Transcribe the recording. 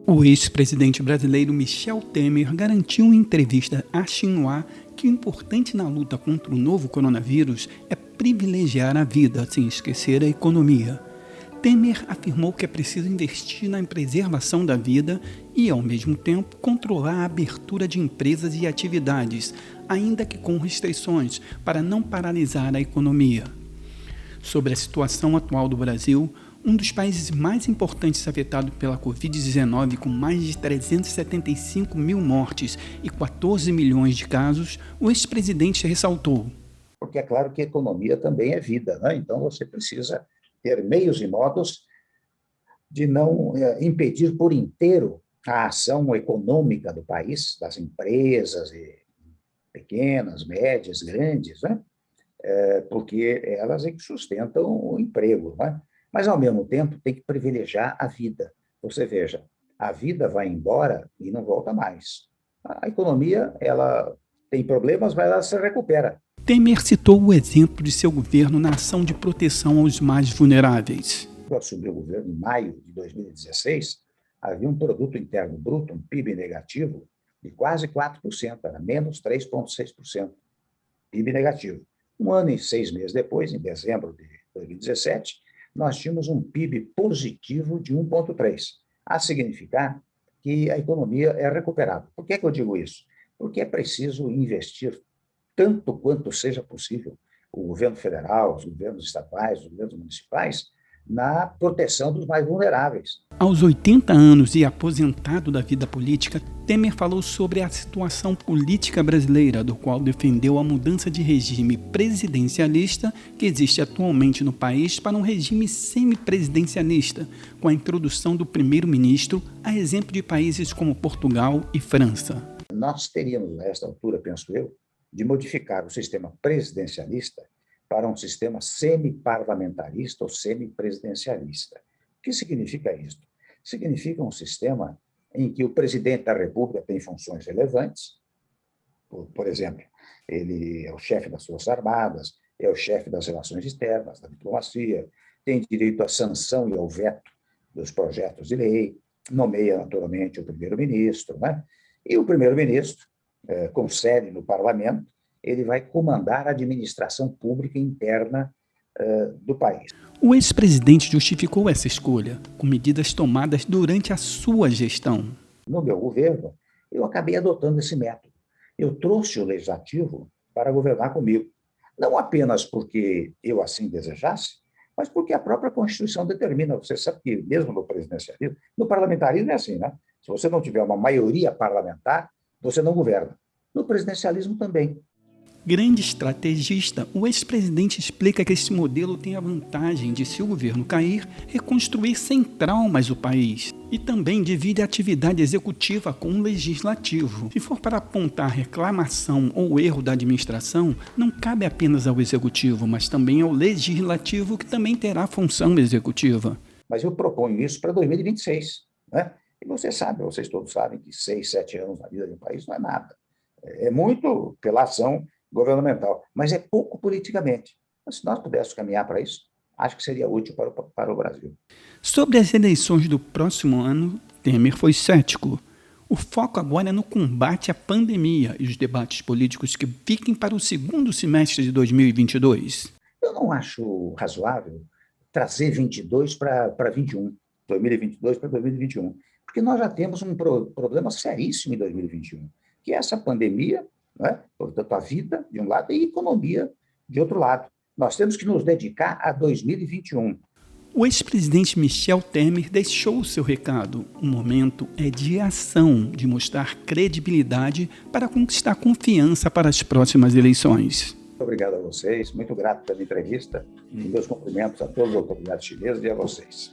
O ex-presidente brasileiro Michel Temer garantiu em entrevista à Xinhua que o importante na luta contra o novo coronavírus é privilegiar a vida sem esquecer a economia. Temer afirmou que é preciso investir na preservação da vida e, ao mesmo tempo, controlar a abertura de empresas e atividades, ainda que com restrições, para não paralisar a economia. Sobre a situação atual do Brasil, um dos países mais importantes afetados pela Covid-19, com mais de 375 mil mortes e 14 milhões de casos, o ex-presidente ressaltou. Porque é claro que a economia também é vida, né? Então você precisa ter meios e modos de não impedir por inteiro a ação econômica do país, das empresas, pequenas, médias, grandes, né? Porque elas é que sustentam o emprego, né? Mas, ao mesmo tempo, tem que privilegiar a vida. Você veja, a vida vai embora e não volta mais. A economia, ela tem problemas, mas ela se recupera. Temer citou o exemplo de seu governo na ação de proteção aos mais vulneráveis. Quando assumiu o governo em maio de 2016, havia um produto interno bruto, um PIB negativo, de quase 4%, era menos 3,6%. PIB negativo. Um ano e 6 meses depois, em dezembro de 2017, nós tínhamos um PIB positivo de 1,3%, a significar que a economia é recuperada. Por que eu digo isso? Porque é preciso investir tanto quanto seja possível, o governo federal, os governos estaduais, os governos municipais, na proteção dos mais vulneráveis. Aos 80 anos e aposentado da vida política, Temer falou sobre a situação política brasileira, do qual defendeu a mudança de regime presidencialista que existe atualmente no país para um regime semipresidencialista, com a introdução do primeiro-ministro, a exemplo de países como Portugal e França. Nós teríamos, a esta altura, penso eu, de modificar o sistema presidencialista para um sistema semi-parlamentarista ou semi-presidencialista. O que significa isso? Significa um sistema em que o presidente da República tem funções relevantes, por exemplo, ele é o chefe das Forças Armadas, é o chefe das relações externas, da diplomacia, tem direito à sanção e ao veto dos projetos de lei, nomeia naturalmente o primeiro-ministro, né? E o primeiro-ministro, com sede no parlamento, ele vai comandar a administração pública interna do país. O ex-presidente justificou essa escolha com medidas tomadas durante a sua gestão. No meu governo, eu acabei adotando esse método. Eu trouxe o legislativo para governar comigo. Não apenas porque eu assim desejasse, mas porque a própria Constituição determina. Você sabe que mesmo no presidencialismo, no parlamentarismo é assim, né? Se você não tiver uma maioria parlamentar, você não governa. No presidencialismo também. Grande estrategista, o ex-presidente explica que esse modelo tem a vantagem de, se o governo cair, reconstruir sem traumas o país. E também divide a atividade executiva com o legislativo. Se for para apontar reclamação ou erro da administração, não cabe apenas ao executivo, mas também ao legislativo, que também terá função executiva. Mas eu proponho isso para 2026, né? E vocês todos sabem que 6, 7 anos na vida de um país não é nada. É muito pela ação governamental, mas é pouco politicamente. Mas se nós pudéssemos caminhar para isso, acho que seria útil para o Brasil. Sobre as eleições do próximo ano, Temer foi cético. O foco agora é no combate à pandemia e os debates políticos que fiquem para o segundo semestre de 2022. Eu não acho razoável trazer 22 para 21, 2022 para 2021, porque nós já temos um problema seríssimo em 2021, que é essa pandemia, né? Portanto, a vida, de um lado, e a economia, de outro lado. Nós temos que nos dedicar a 2021. O ex-presidente Michel Temer deixou o seu recado. O momento é de ação, de mostrar credibilidade para conquistar confiança para as próximas eleições. Muito obrigado a vocês, muito grato pela entrevista e meus cumprimentos a todas as autoridades chinesas e a vocês.